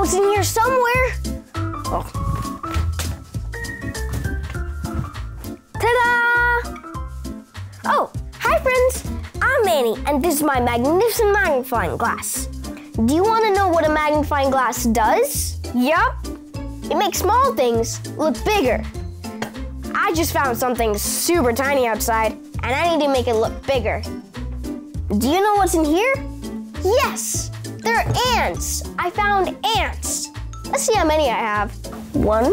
it's in here somewhere. Oh. Ta-da! Oh, hi friends. I'm Manny, and this is my magnificent magnifying glass. Do you want to know what a magnifying glass does? Yup. It makes small things look bigger. I just found something super tiny outside, and I need to make it look bigger. Do you know what's in here? Yes, they're ants. I found ants. Let's see how many I have. 1,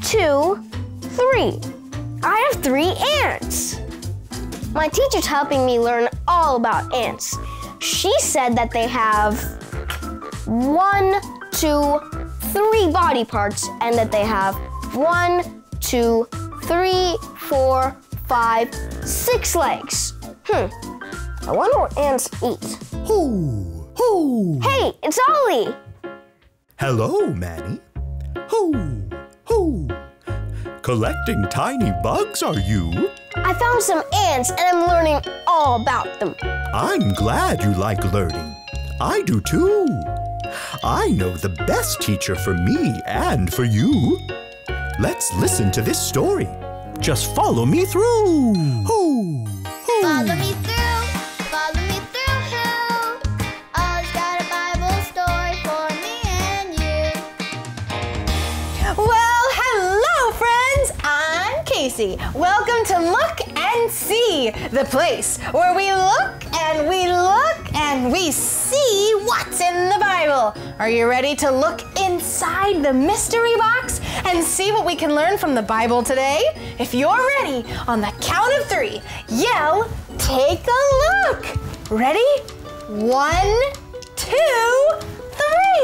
2, 3. I have 3 ants. My teacher's helping me learn all about ants. She said that they have 1, 2, 3 body parts, and that they have 1, 2, 3, 4, 5, 6 legs. I wonder what ants eat. Hoo! Hoo! Hey, it's Ollie! Hello, Manny. Hoo! Hoo! Collecting tiny bugs, are you? I found some ants and I'm learning all about them. I'm glad you like learning. I do too. I know the best teacher for me and for you. Let's listen to this story. Just follow me through. Hoo! Hoo! Follow me through, follow me through. Ollie's got a Bible story for me and you. Well, hello friends, I'm Casey. Welcome to Look and See, the place where we look and we look and we see what's in the Bible. Are you ready to look inside the mystery box and see what we can learn from the Bible today? If you're ready, on the count of 3, yell, take a look. Ready? 1, 2,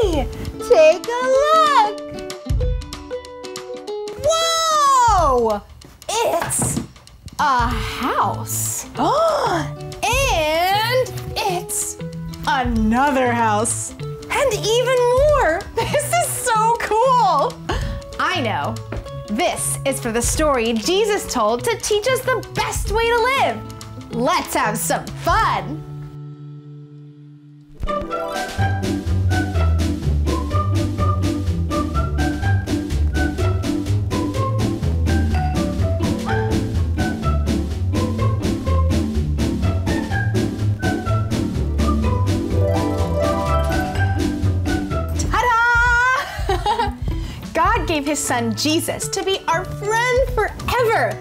3. Take a look. Whoa! It's a house. And it's another house. And even more. This is so cool. I know. This is for the story Jesus told to teach us the best way to live. Let's have some fun. God gave his son Jesus to be our friend forever.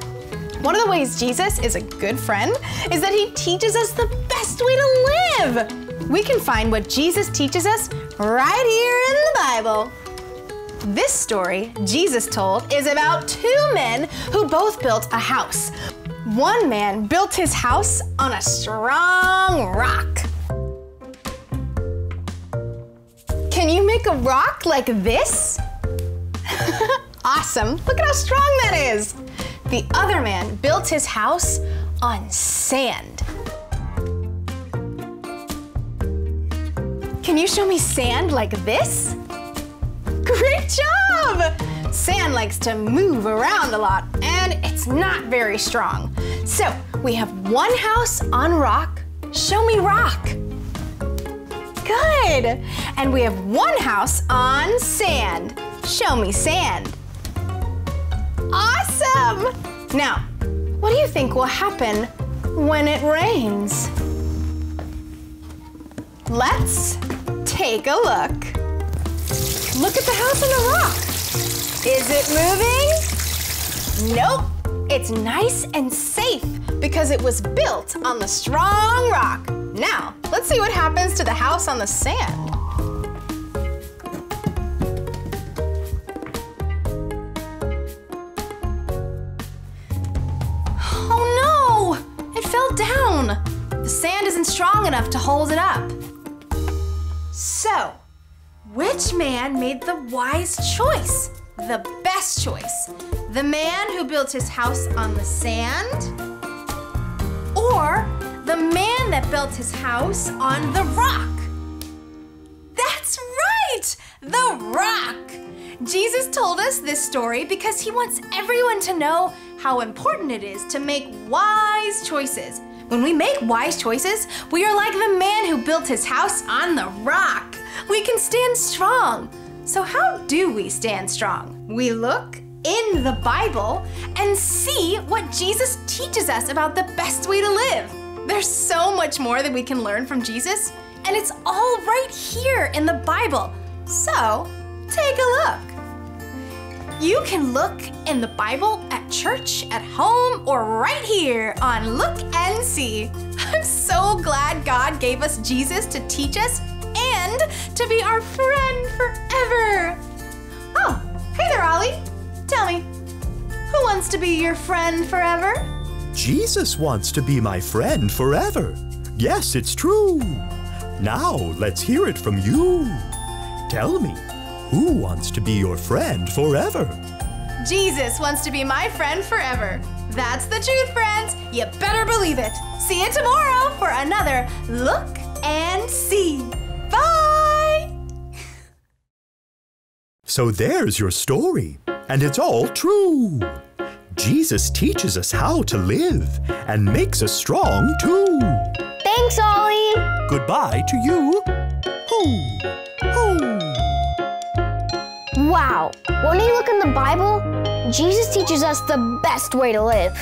One of the ways Jesus is a good friend is that he teaches us the best way to live. We can find what Jesus teaches us right here in the Bible. This story Jesus told is about 2 men who both built a house. One man built his house on a strong rock. Can you make a rock like this? Awesome, look at how strong that is. The other man built his house on sand. Can you show me sand like this? Great job! Sand likes to move around a lot and it's not very strong. So we have one house on rock. Show me rock. Good. And we have one house on sand. Show me sand. Awesome! Now, what do you think will happen when it rains? Let's take a look. Look at the house on the rock. Is it moving? Nope. It's nice and safe because it was built on the strong rock. Now, let's see what happens to the house on the sand. Down. The sand isn't strong enough to hold it up. So, which man made the wise choice? The best choice? The man who built his house on the sand? Or the man that built his house on the rock? That's right! The rock! Jesus told us this story because he wants everyone to know how important it is to make wise choices. When we make wise choices, we are like the man who built his house on the rock. We can stand strong. So how do we stand strong? We look in the Bible and see what Jesus teaches us about the best way to live. There's so much more that we can learn from Jesus, and it's all right here in the Bible. So take a look. You can look in the Bible at church, at home, or right here on Look and See. I'm so glad God gave us Jesus to teach us and to be our friend forever. Oh, hey there, Ollie. Tell me, who wants to be your friend forever? Jesus wants to be my friend forever. Yes, it's true. Now let's hear it from you. Tell me, who wants to be your friend forever? Jesus wants to be my friend forever. That's the truth, friends. You better believe it. See you tomorrow for another Look and See. Bye! So there's your story, and it's all true. Jesus teaches us how to live and makes us strong too. Thanks, Ollie. Goodbye to you. Hoo, hoo. Wow, when we look in the Bible, Jesus teaches us the best way to live.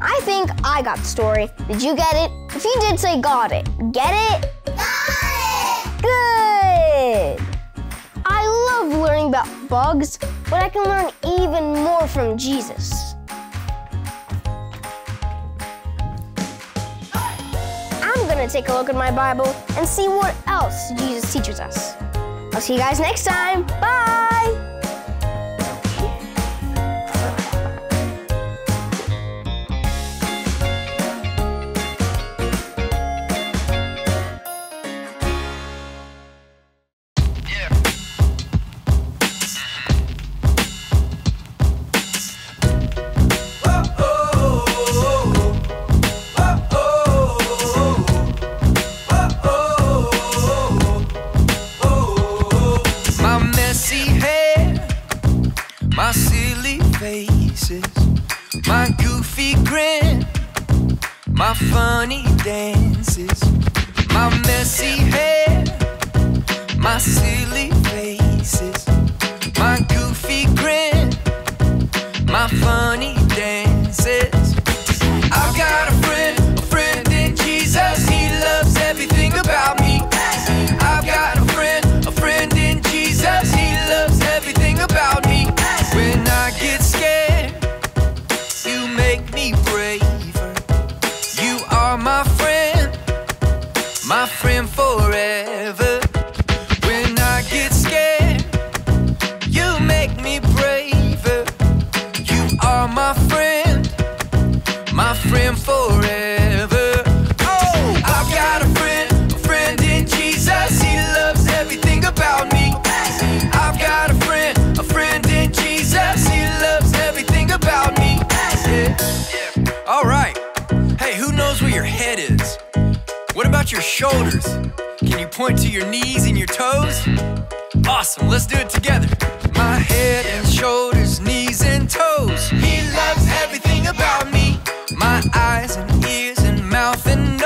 I think I got the story. Did you get it? If you did, say got it. Get it? Got it! Good! I love learning about bugs, but I can learn even more from Jesus. I'm gonna take a look at my Bible and see what else Jesus teaches us. I'll see you guys next time. Bye! My silly faces, my goofy grin, my funny dances, my messy hair, my silly faces, my goofy grin, my funny dances. I've got a friend in Jesus. He loves everything about me. I've got a friend in Jesus. He loves everything about me. When I get scared, you make me braver. You are my friend forever. When I get scared, you make me braver. You are my friend forever. Oh, I've got a friend in Jesus. He loves everything about me. I've got a friend in Jesus. He loves everything about me. Yeah. All right. Hey, who knows where your head is? What about your shoulders? Can you point to your knees and your toes? Awesome, let's do it together. My head and shoulders, knees and toes. He loves everything about me. My eyes and ears and mouth and nose.